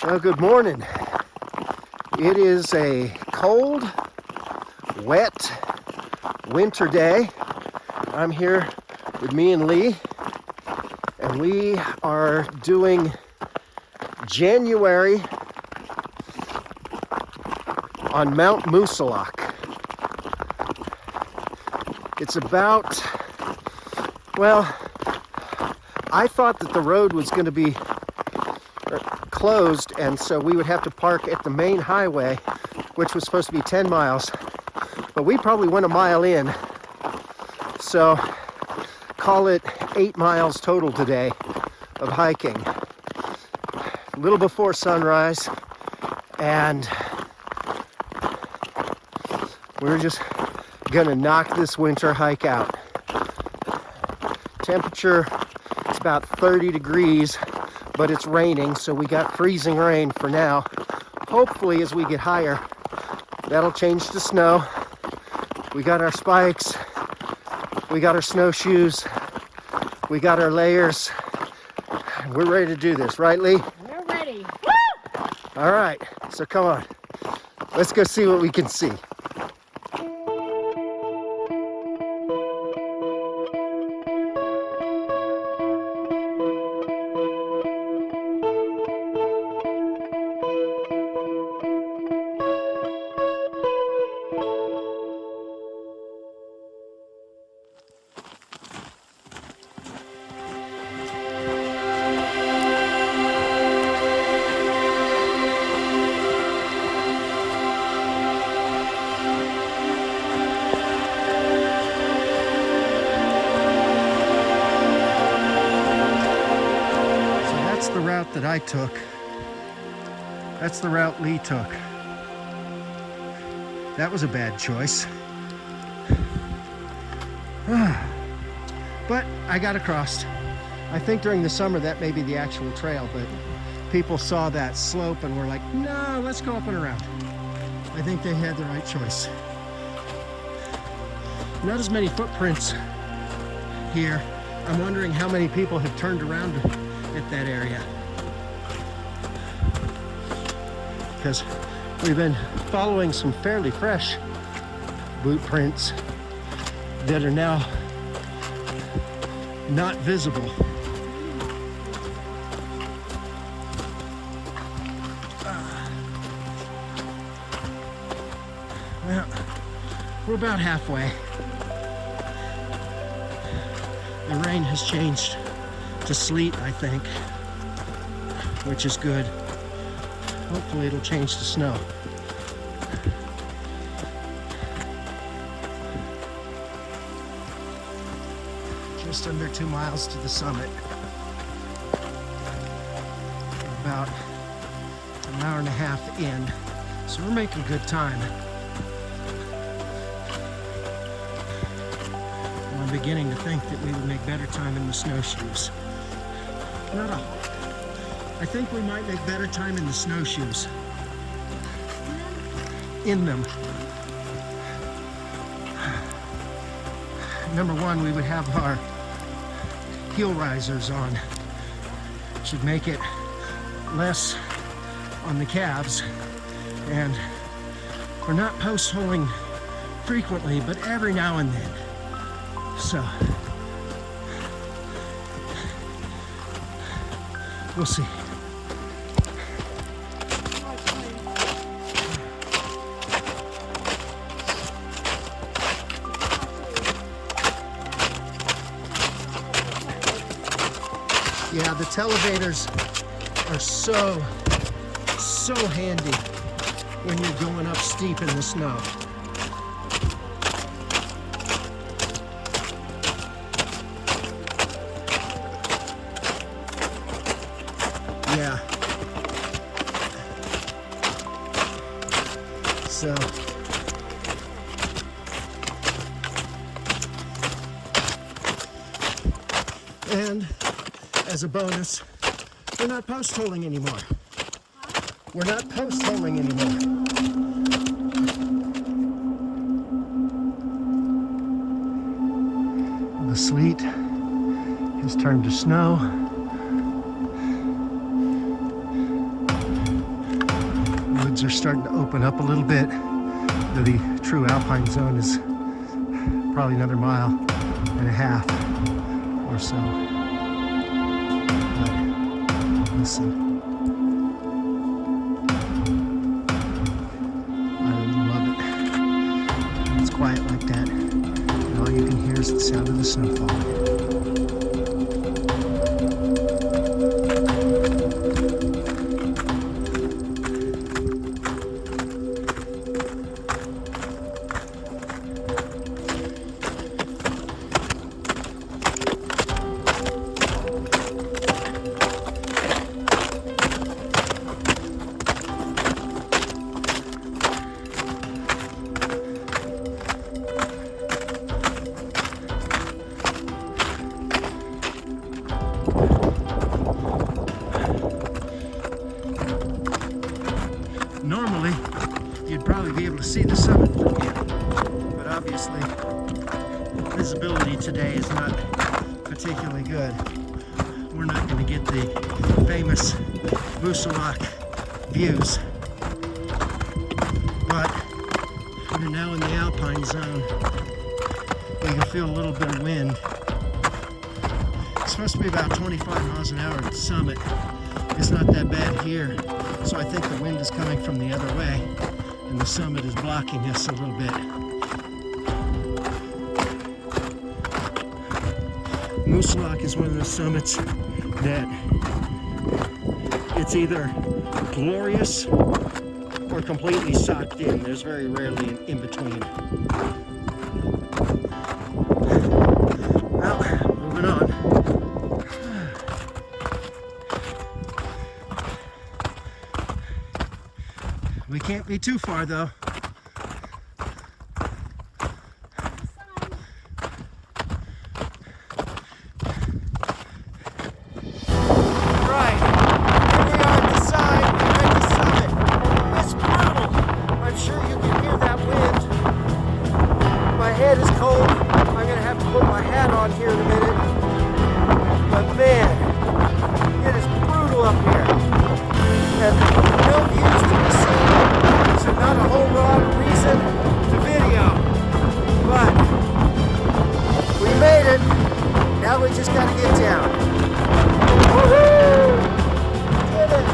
Well, good morning. It is a cold, wet winter day. I'm here with me and Lee, and we are doing January on Mount Moosilauke. It's about, well, I thought that the road was going to be closed, and so we would have to park at the main highway, which was supposed to be 10 miles, but we probably went a mile in, so call it 8 miles total today of hiking. A little before sunrise, and we're just gonna knock this winter hike out. Temperature is about 30 degrees, but it's raining, so we got freezing rain for now. Hopefully, as we get higher, that'll change to snow. We got our spikes, we got our snowshoes, we got our layers. We're ready to do this, right, Lee? We're ready. Woo! All right, so come on. Let's go see what we can see. The route that I took. That's the route Lee took. That was a bad choice. But I got across. I think during the summer that may be the actual trail, but people saw that slope and were like, no, let's go up and around. I think they had the right choice. Not as many footprints here. I'm wondering how many people have turned around at that area, because we've been following some fairly fresh boot prints that are now not visible. Well, we're about halfway. The rain has changed to sleet, I think, which is good. Hopefully it'll change to snow. Just under 2 miles to the summit. About an hour and a half in, so we're making good time. I'm beginning to think that we would make better time in the snowshoes. I think we might make better time in the snowshoes. In them. Number one, we would have our heel risers on. Should make it less on the calves. And we're not post-holing frequently, but every now and then. So, we'll see. Yeah, the televators are so handy when you're going up steep in the snow. Yeah. So and as a bonus, we're not post-holing anymore. We're not post-holing anymore. The sleet has turned to snow. roads are starting to open up a little bit. The true alpine zone is probably another 1.5 miles or so. But listen, I love it. When it's quiet like that, and all you can hear is the sound of the snow falling. Normally, you'd probably be able to see the summit from here, but obviously, visibility today is not particularly good. We're not going to get the famous Moosilauke views, but we're now in the alpine zone. We can feel a little bit of wind. It's supposed to be about 25 miles an hour at the summit. It's not that bad here. So I think the wind is coming from the other way, and the summit is blocking us a little bit. Moosilauke is one of those summits that it's either glorious or completely socked in. There's very rarely an in between. Well, moving on. We can't be too far though. Right, here we are at the side, we're at the summit. It's brutal. I'm sure you can hear that wind. My head is cold. I'm gonna have to put my hat on here in a minute. But man, it is brutal up here. And no views to be seen. So not a whole lot of reason to video, but we made it. Now we just gotta get down. Woohoo! Did it!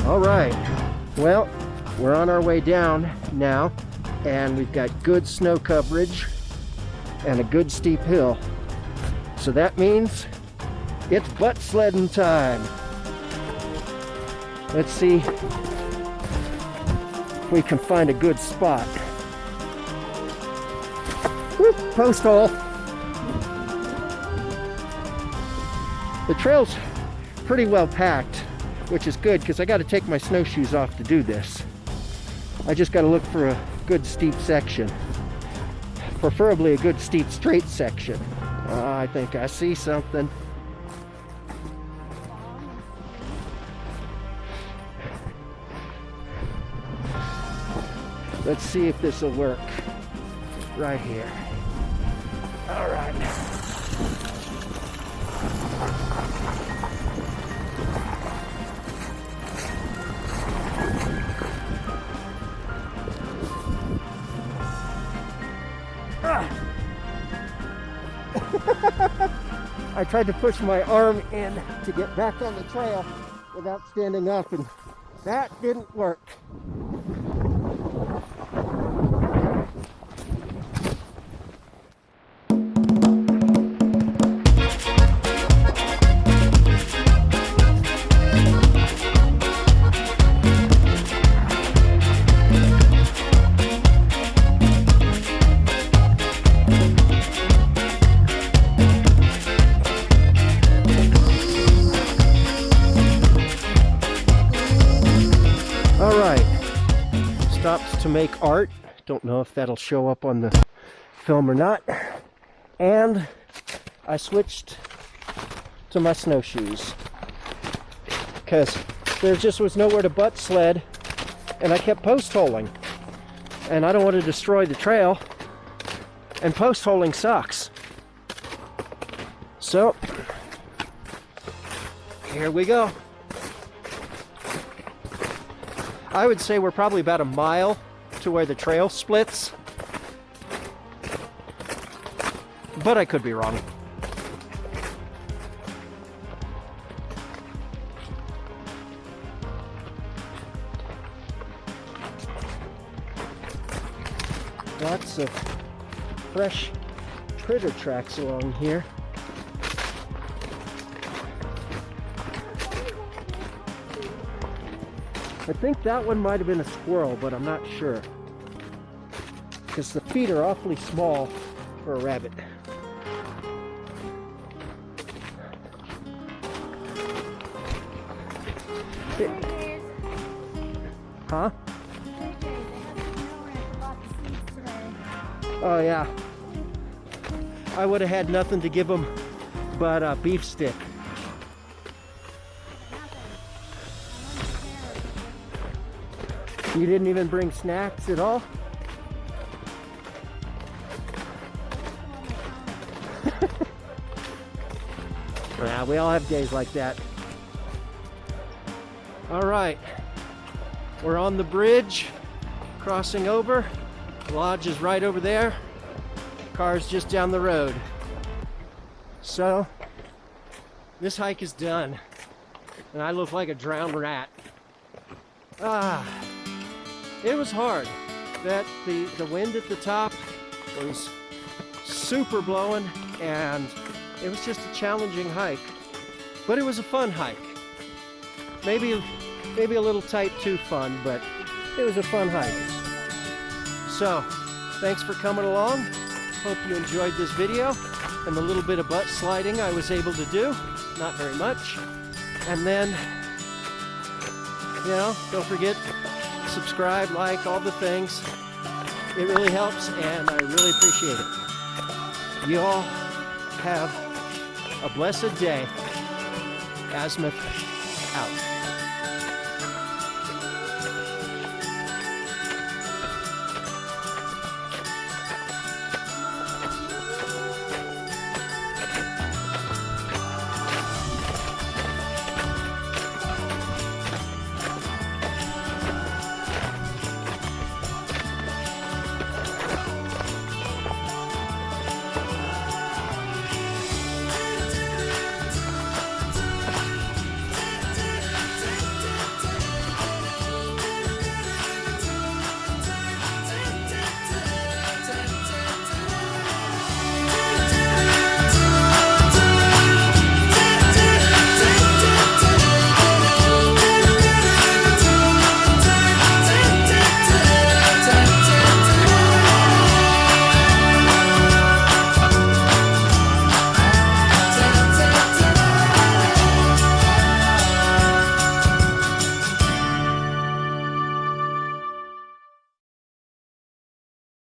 All right. Well, we're on our way down now, and we've got good snow coverage and a good steep hill. So that means it's butt sledding time. Let's see if we can find a good spot. Whoop, post hole. The trail's pretty well packed, which is good because I got to take my snowshoes off to do this. I just got to look for a good steep section, preferably a good steep straight section. I think I see something. Let's see if this will work. Right here. All right. I tried to push my arm in to get back on the trail without standing up, and that didn't work. Stops to make art. Don't know if that'll show up on the film or not. And I switched to my snowshoes because there just was nowhere to butt sled, and I kept post holing, and I don't want to destroy the trail, and post holing sucks. So Here we go. I would say we're probably about a mile to where the trail splits, but I could be wrong. Lots of fresh critter tracks along here. I think that one might have been a squirrel, but I'm not sure, because the feet are awfully small for a rabbit. Huh? Oh yeah. I would have had nothing to give them but a beef stick. You didn't even bring snacks at all? Yeah, we all have days like that. All right, we're on the bridge, crossing over. The lodge is right over there. Car's just down the road. So, this hike is done, and I look like a drowned rat. It was hard. The wind at the top was super blowing, and it was just a challenging hike. But it was a fun hike. Maybe a little type 2 fun, but it was a fun hike. So, thanks for coming along. Hope you enjoyed this video and the little bit of butt sliding I was able to do. Not very much. And then, don't forget, subscribe, like, all the things. It really helps, and I really appreciate it. You all have a blessed day. Azimuth out.